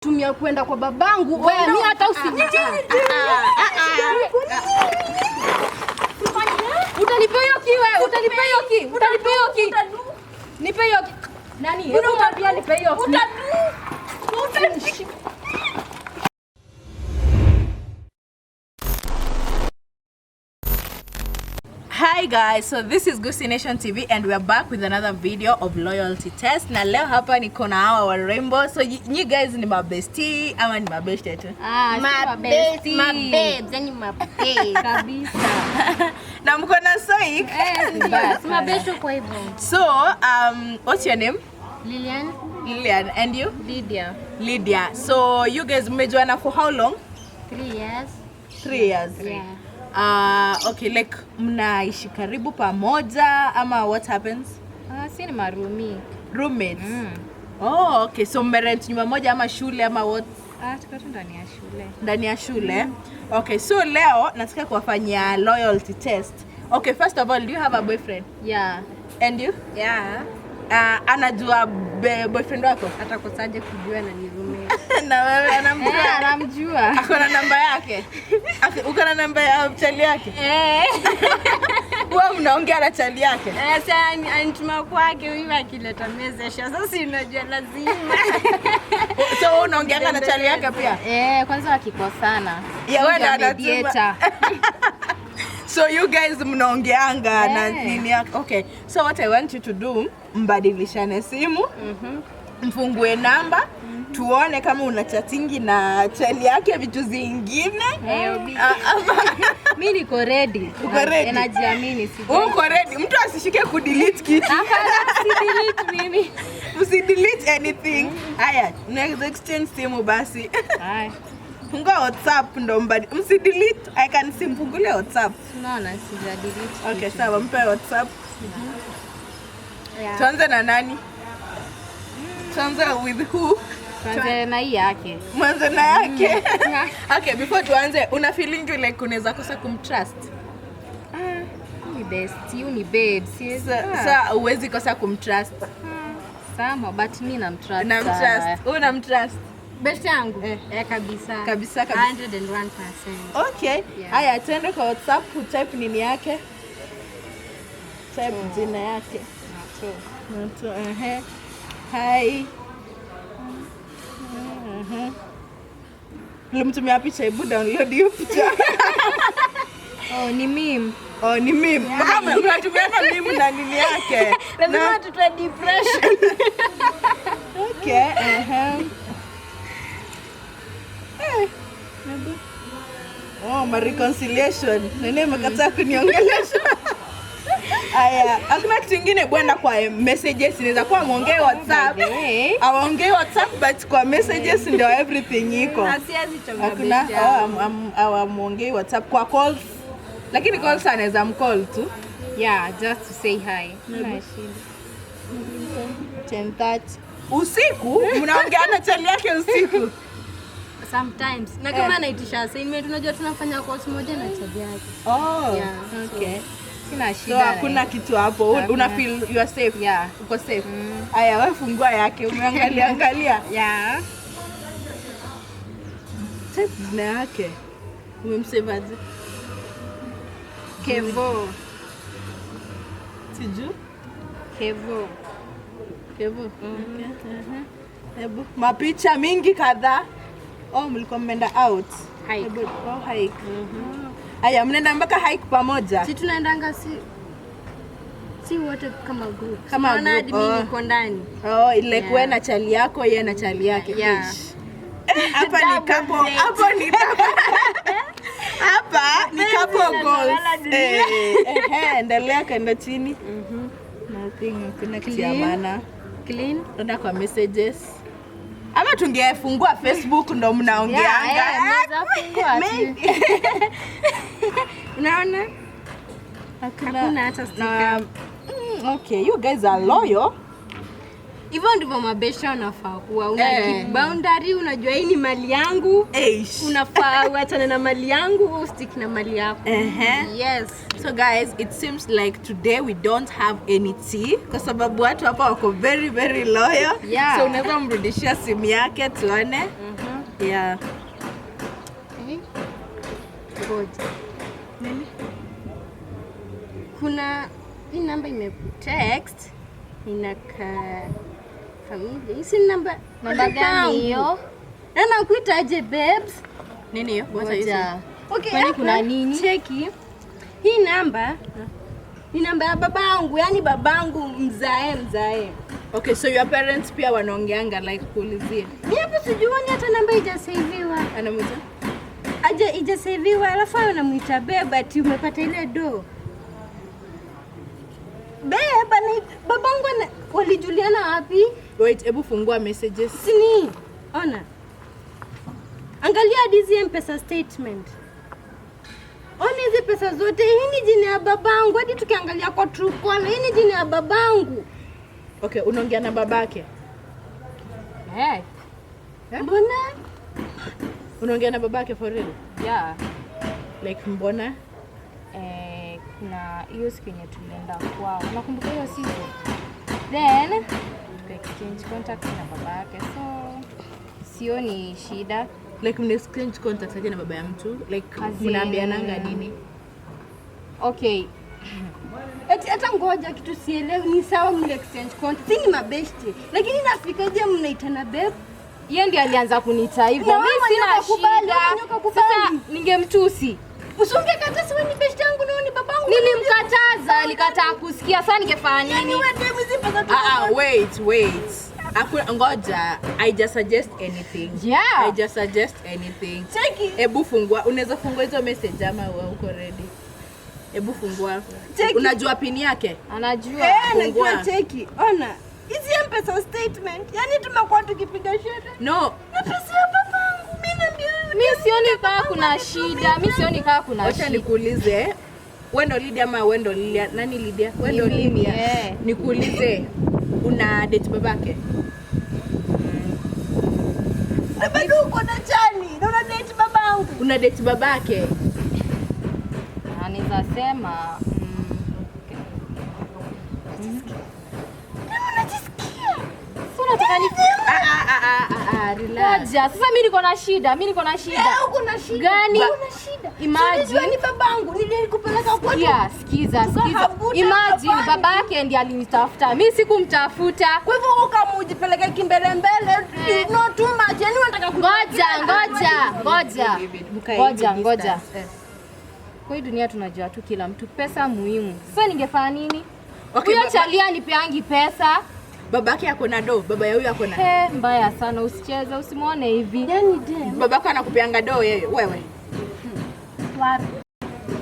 Tumia kwenda kwa babangu. Wewe mimi hata usijiji. Utanipa hiyo ki wewe, utanipa hiyo ki, utanipa hiyo ki. Nipe hiyo ki. Nani? Hebu mwambie nipe hiyo ki. Hi guys, so this is Goosey Nation TV and we are back with another video of loyalty test. Na leo hapa niko na hawa wa Rainbow. So you guys ni mabesti ama ni mabeshte tu? Mabesti. Mabebs, yani mabebs. Kabisa. Na mko na Soik? Bas, Mabeshte kwa hivyo. So, what's your name? Lilian. Lilian. And you? Lydia. Lydia. So you guys mmejuana for how long? 3 years. 3 years. Yeah. Okay, like mnaishi karibu pamoja ama what happens? Si ni marumi. Roommates. Oh, okay. So mmerent nyumba moja ama shule ama what? Tuko ndani ya shule. Ndani ya shule. Okay, so leo nataka kuwafanyia loyalty test. Okay, first of all, do you have a boyfriend? Yeah. And you? Yeah. Anajua boyfriend wako? Atakosaje kujua na ni roommate? Na wewe anamjua? Anamjua. Ako na namba yake? Uko na namba ya chali yake? Wewe mnaongea na chali yake? Sasa anituma kwake huyu akileta message. Sasa si unajua lazima. So unaongea na chali yake pia? Kwanza wakikosana. Yeah, wewe anatuma. So you guys mnaongeanga na nini yake? Okay. So what I want you to do, mbadilishane simu. Mfungue namba. Tuone kama una chattingi na chali yake vitu zingine. Mimi niko ready. Uko ready? Najiamini sisi. Uko ready? Mtu asishike kudelete kitu. Hapana, usidelete mimi. Usidelete anything. Haya, next exchange simu basi. Hai. Fungua WhatsApp ndo msidelete. I can simfungulie WhatsApp. Unaona sija delete. Okay, sawa, mpe WhatsApp. Yeah. Tuanze na nani? Tuanze with who? Tuanze na hii yake. Mwanzo na yake. Okay, before tuanze, una feeling like unaweza kosa kumtrust? Ni bestie, ni babe. Sasa uwezi kosa kumtrust. Sama, but mimi namtrust. Namtrust. Unamtrust? Best yangu? Kabisa. Kabisa. 101%. Okay. Haya, tuende kwa WhatsApp, utype nini yake? Type jina yake. Nato. Hi. Nilimtumia picha, hebu download hiyo picha. Ni meme. Ni meme. Kama unatumia meme na nini yake? Lazima tutoe depression. Okay. My reconciliation. Nene mkataa kuniongelesha. Aya, hakuna kitu kingine bwana kwa messages inaweza kuwa muongee WhatsApp. Aongee WhatsApp but kwa messages ndio everything iko. Asiazi chonga. Hakuna muongee WhatsApp kwa calls. Lakini calls anaweza mcall tu. Yeah, just to say hi. 10:30. Usiku mnaongea na chali yake usiku. Sometimes. Na kama anaitisha assignment unajua tunafanya course moja na chali yake. Yeah, okay. Sina shida. So hakuna kitu hapo. Una feel you are safe? Yeah. Uko safe? Aya, wewe fungua yake, umeangalia. Yeah. Type jina yake. Umemsave aje? Kevo. Siju? Kevo. Okay. Hebu mapicha mingi kadhaa. Mlikuwa mmeenda out. Hike. Hike. Aya, mnaenda mpaka hike pamoja? Si tunaendanga si wote kama group. Kama group. Hadi mimi niko ndani. Like wewe na chali yako, yeye na chali yake. Yeah. Hapa ni couple. Hapa ni couple goals. Endelea kwenda chini. Nothing, kuna kitu ya maana. Clean. Nenda kwa messages. Ama tungefungua Facebook ndo mnaongeanga. Unaona? Hakuna hata sticker. Okay, you guys are loyal. Hivyo ndivyo mabesha unafaa kuwa. Una keep boundary, unajua hii ni mali yangu. Unafaa uachane na mali yangu au stick na mali yako. Yes. So guys, it seems like today we don't have any tea kwa sababu watu hapa wako very very loyal. So unaweza mrudishia simu yake tuone. Yeah. Ngoja. Nini? Kuna hii namba imekutext inaka familia. Hii si namba gani hiyo? Na nakuitaje babes? Nini hiyo? Ngoja. Okay, kwani kuna nini? Cheki. Hii namba ni namba ya babangu, yani babangu mzae. Okay, so your parents pia wanaongeanga like kuulizia. Mimi hapa sijuani hata namba haijasaviwa. Anamuita? Haijasaviwa, alafu anamuita babe ati umepata ile do. Babe ni babangu walijuliana wapi? Wait, hebu fungua messages. Sini. Ona. Angalia hizi M-Pesa statement. Ona hizi pesa zote, hii ni jina ya babangu. Hadi tukiangalia kwa Truecaller, hii ni jina ya babangu. Okay, unaongea na babake? Mbona? Unaongea na babake for real? Yeah. Like mbona? Kuna hiyo siku yenye tulienda kwao. Unakumbuka hiyo siku? Then exchange contact na babake. So sioni shida. Like mna exchange contact aje na baba ya mtu? Like mnaambiananga nini? Okay. Hata ngoja kitu sielewi, ni sawa mle exchange contact. Si ni mabeshte. Lakini nafikaje mnaitana babe? Yeye ndiye alianza kuniita hivyo. Mimi sina shida. Sasa ningemtusi. Usingekata siwe ni beshte yangu na ni babangu. Nilimkataza, alikataa kusikia. Sasa ningefanya nini? Wewe ndio mzipa za Wait. Ngoja, I just suggest anything. Yeah. I just suggest anything. Cheki. Hebu fungua, unaweza fungua hizo message ama wewe uko ready? Hebu fungua. Cheki. Unajua pin yake? Anajua. Najua cheki. Ona. Hizi M-Pesa statement. Yaani tumekuwa tukipiga sherehe. No. Na pesa ya babangu mimi naambia. Mimi sioni kama kuna shida. Mimi sioni kama kuna shida. Acha nikuulize. Wewe ndo Lydia ama wewe ndo Lilia? Nani Lydia? Wewe ndo Lydia. Nikuulize. Una date babake? Na bado uko na chani. Na una date babangu. Una date babake? Anaweza sema relax. Sasa mimi niko na shida. Uko na shida. Gani? Uko na shida. Imagine ni babangu. Nilikupeleka kwa Sikiza. Imagine babake ndiye alinitafuta. Mimi sikumtafuta. Kwa hivyo ukamujipeleka kimbele no too much. Yaani unataka Ngoja. Kwa hii dunia tunajua tu kila mtu pesa muhimu. Sasa ningefanya nini? Huyo chalia nipeangi pesa. Babake yako na do, baba ya huyo yako na. Mbaya sana, usicheze, usimuone hivi. Yaani dem. Babako anakupeanga do yeye, wewe.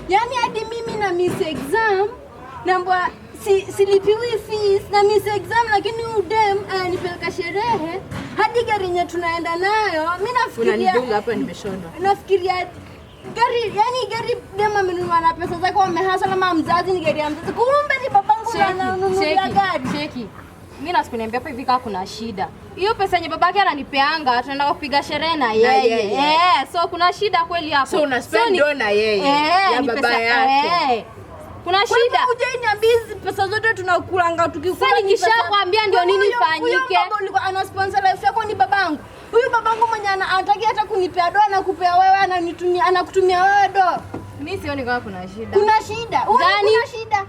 Yaani hadi mimi na miss exam namba silipiwi fees na miss exam, lakini udem ananipeleka sherehe hadi gari yenye tunaenda nayo. Mimi nafikiria unanidunga hapa nimeshonwa. Nafikiria gari dem amenunua na pesa zake, wamehasa na mzazi ni gari ya mzazi. Kumbe ni babangu ananunua gari. Cheki. Mimi nasikuniambia hapa hivi kama kuna shida. Hiyo pesa yenye babake ananipeanga tunaenda kupiga sherehe na yeye. So kuna shida kweli hapo. So una spend na yeye ya baba yake. Kuna shida. Uje niambie pesa zote tunakulanga tukikula. Sasa nikishakwambia ndio nini ifanyike? Huyo baba ulikuwa ana sponsor life yako ni babangu. Huyu babangu mwenye anataka hata kunipea doa na kupea wewe, anakutumia wewe doa. Mimi sioni kama kuna shida. Kuna shida. Kuna shida.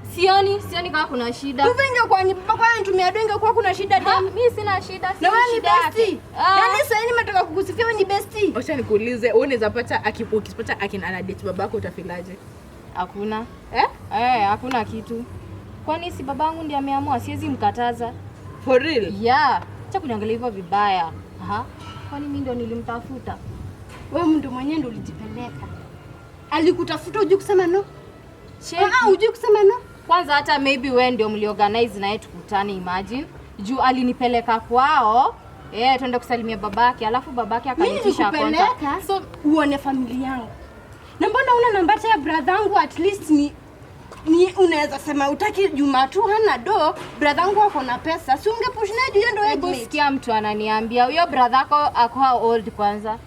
Sioni kama kuna shida. Wewe ingekuwa ni baba kwani anatumia doa, ingekuwa kuna shida tena. Mimi sina shida. Na wewe ni bestie. Yaani sasa nimetoka kukusifia wewe ni bestie. Acha nikuulize, wewe unaweza pata ukipata ana date babako utafilaje? Hakuna. Hakuna kitu. Kwani si babangu ndiye ameamua, siwezi mkataza. For real? Yeah. Acha kuniangalia hivyo vibaya. Kwani mimi ndio nilimtafuta? Wewe ndio mwenyewe ndio ulijipeleka. Alikutafuta uje kusema no? Uje kusema no? Kwanza hata maybe wewe ndio mliorganize na yeye tukutane, imagine. Juu alinipeleka kwao, twende kusalimia babake, alafu babake akanitisha contact. So uone familia yangu. Na mbona una namba ya brother yangu, at least ni unaweza sema utaki Juma tu hana do, brother yangu ako na pesa. Si ungepush naye hiyo ndio hebu sikia mtu ananiambia huyo brother yako ako how old kwanza?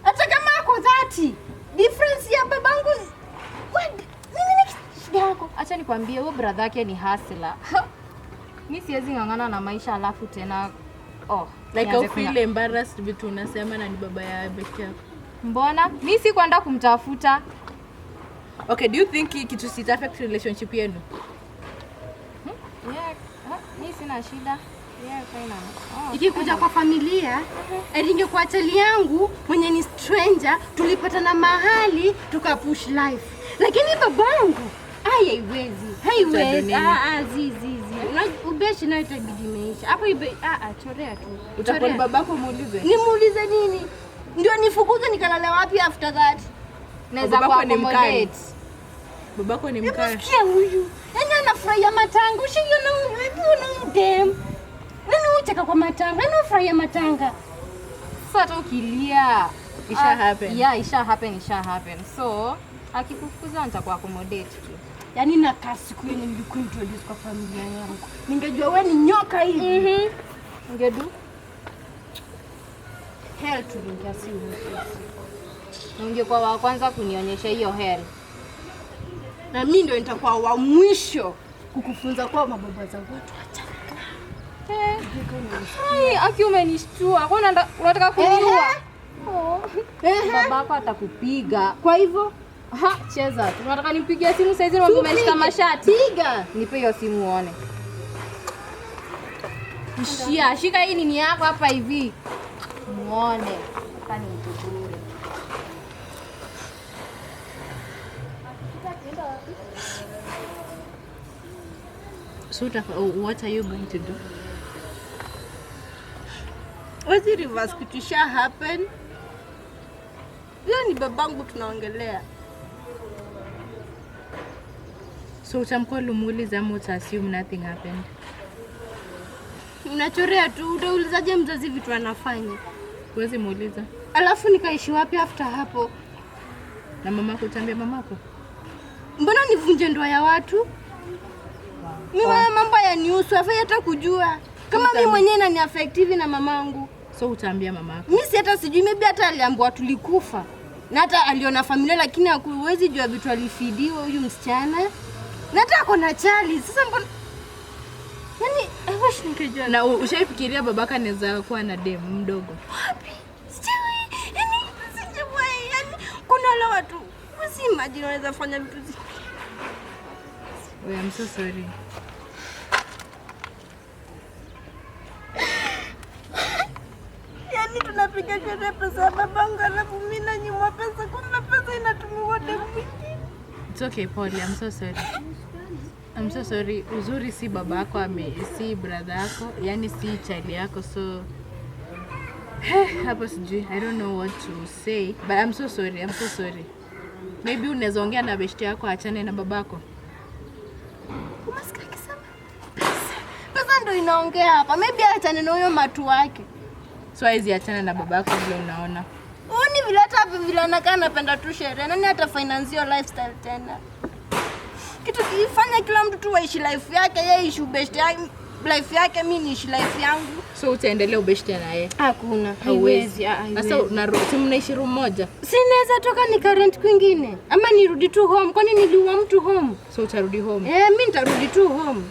Hata kama ako 30. Difference ya babangu. Nini shida yako? Acha nikwambie huyo brother yake ni hustler. Mimi siwezi ngangana na maisha alafu tena Like I feel embarrassed vitu unasema na ni baba ya beki yako. Mbona? Mimi si kwenda kumtafuta. Okay, do you think kitu sita affect relationship yenu? Yeah, mimi sina shida. Yeah, fine. Ikikuja kwa familia, ningekuwa chali yangu mwenye ni stranger, tulipatana mahali tukapush life. Lakini babangu haiwezi. Zizi. Ubeshi nayo itabidi imeisha. Hapo chorea tu. Utakuwa babako muulize. Nimuulize nini? Ndio nifukuze nikalale wapi after that? Naweza kwa accommodate. Babako ni mkali. Sikia huyu. Yaani anafurahia matanga. Ushiona dem. Nani ucheka kwa matanga? Nani ufurahia matanga? Sasa ukilia isha happen. Yeah, isha happen. So, akikufukuza nitakuwa accommodate tu. Yaani nakaa siku yenye nilikuwa introduce kwa familia yangu. Ningejua wewe ni nyoka hivi. Ungedu? Hell to me simu. Ungekuwa wa kwanza kunionyesha hiyo hell. Na mimi ndio nitakuwa wa mwisho kukufunza kwa mababa za watu acha. Aki umenishtua. Kwa unataka kuniua? Babako atakupiga. Kwa hivyo, cheza. Unataka nipigie simu saizi na umeshika mashati? Piga. Nipe hiyo simu uone. Shika hii nini yako hapa hivi. Muone. Kani mtugure. So what are you going to do? What's the reverse kitusha happen? Hiyo ni babangu tunaongelea. So utamcall umuulize ama utassume nothing happened? Unachorea tu, utaulizaje mzazi vitu anafanya? Huwezi muuliza. Alafu nikaishi wapi after hapo? Na mamako utambia mamako? Mbona nivunje ndoa ya watu? Mimi mambo yanihusu, afai hata kujua. Kama mimi mwenyewe inani affect hivi na mamangu. So utaambia mamako? Mimi si hata sijui, maybe hata aliambiwa tulikufa. Na hata aliona familia lakini hakuwezi jua vitu alifidiwa huyu msichana. Na hata ako na chali. Sasa mbona yaani wish ningejua. Na ushaifikiria babaka anaweza kuwa na demu mdogo? Wapi? Sijui. Yaani kuna wale watu si imagine wanaweza fanya vitu hizi. I'm so sorry. Yaani tunapiga sherehe pesa babangu alafu mimi nanyimwa pesa, kumbe pesa inatumiwa demu mwingine. It's okay, Paul. I'm so sorry. Uzuri si babako si brother yako, yani si child yako, so hapo sijui. I don't know what to say, but I'm so sorry. Maybe unaweza ongea na beshte yako achane na babako. Umesikia kisema? Pesa ndio inaongea hapa. Maybe achane na huyo matu wake. So hizi achane na babako vile unaona. Ni vile hata vile anakaa anapenda tu sherehe. Nani hata finance your lifestyle tena? Kitu kifanya kila mtu tu aishi life yake, yeye ishi best life yake, mimi niishi life yangu. So utaendelea ubeshte na yeye? Hakuna. Haiwezi. Sasa unarudi mnaishi room moja? Si naweza toka nika rent kwingine ama nirudi tu home, kwani niliua mtu home? So utarudi home? Mimi nitarudi tu home.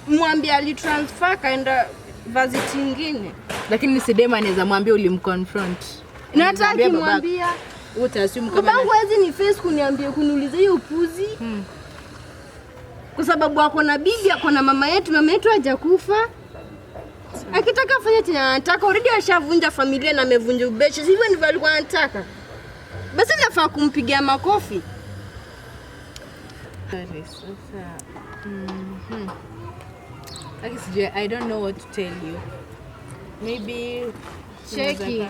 Mwambie alitransfer kaenda visit nyingine. Lakini Sidema anaweza mwambia ulimconfront. Na hata akimwambia utassume kama babangu hizi ni face kuniambia kuniuliza hiyo upuzi. Kwa sababu ako na bibi, ako na mama yetu hajakufa. Akitaka afanye tena anataka, already ashavunja familia na amevunja ubeshi. Hivyo ndivyo alikuwa anataka. Basi nafaa kumpigia makofi. Sorry, sasa. I don't know what to tell you. Maybe cheki.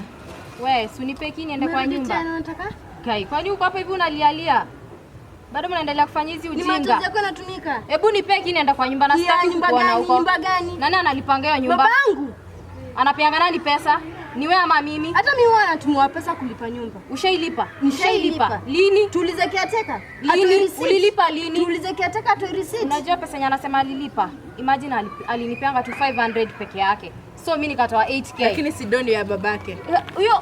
Wewe, si unipe kini niende kwa nyumba. Unataka? Kai, kwani uko hapa hivi unalialia? Bado mnaendelea kufanya hizi ujinga. Ni matozi yako yanatumika. Hebu nipe kini niende kwa nyumba na sitaki kuona huko. Nyumba gani? Nani analipanga hiyo nyumba? Babangu. Anapeanga nani pesa? Ni wewe ama mimi? Hata mimi huwa natumwa pesa kulipa nyumba. Ushailipa? Nishailipa. Lini? Tuulize kiateka. Lini? Ulilipa lini? Tuulize kiateka atoe receipt. Unajua pesa yenye anasema alilipa. Imagine alinipeanga tu 500 peke yake. so mimi nikatoa 8k. Lakini si doni ya babake.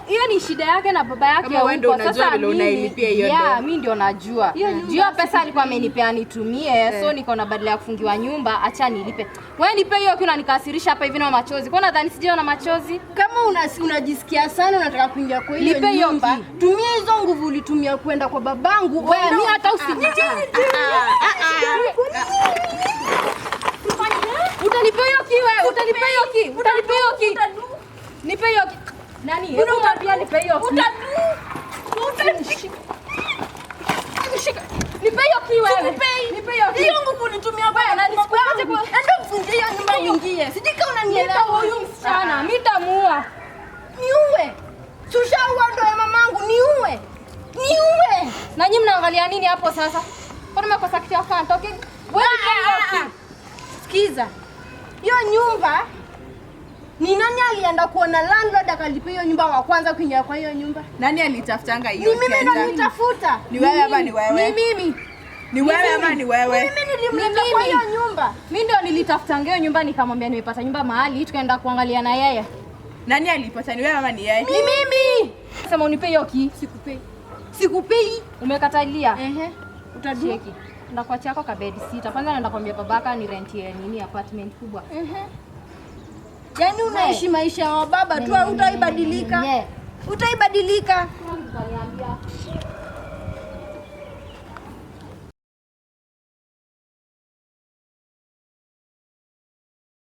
Hiyo ni shida yake na baba yake. Kama wewe ndio unajua vile unailipia hiyo ndio. Yeah, mimi ndio najua. Hiyo pesa alikuwa amenipea nitumie, so niko na badala ya kufungiwa nyumba, acha nilipe. Wewe nipe hiyo kitu unanikasirisha hapa hivi na machozi. Kwa nadhani sijui na machozi. Kama unajisikia sana unataka kuingia kwa hiyo nyumba, tumia hizo nguvu ulitumia kwenda kwa babangu. Wewe mimi hata usijiti. Utanipa hiyo ki wewe, utanipa hiyo ki. Nipe hiyo ki. Nani? Hebu mwambie nipe hiyo ki. Shika. Nipe hiyo ki wewe. Nipe hiyo ki. Hiyo nguvu ulitumia kwa nani? Sikuaje kwa. Enda mfungie hiyo nyumba uingie. Sijui kama unanielewa. Huyu msichana, mimi nitamuua. Niue. Tushaua ndo ya mamangu, niue. Na nyinyi mnaangalia nini hapo sasa? Kwa nini mmekosa kitu ya kufanya? Toki. Wewe sikiza. Hiyo nyumba ni nani alienda kuona landlord akalipa hiyo nyumba wa kwanza kuingia kwa hiyo nyumba? Nani alitafutanga hiyo? Ni mimi ndo nilitafuta. Ni wewe ama ni wewe? Ni mimi. Ni wewe ama ni wewe? Mimi nilimleta kwa hiyo nyumba. Mimi ndio nilitafutanga hiyo nyumba nikamwambia nimepata nyumba mahali tukaenda kuangalia na yeye. Nani alipata? Ni wewe ama ni yeye? Ni mimi. Sema unipe hiyo ki. Sikupei. Umekatalia. Utacheki. Nenda kwa chako ka bed sitter. Kwanza naenda kwambia babaka ni rentie nini apartment kubwa. Yaani unaishi maisha ya baba tu, utaibadilika. Utaibadilika.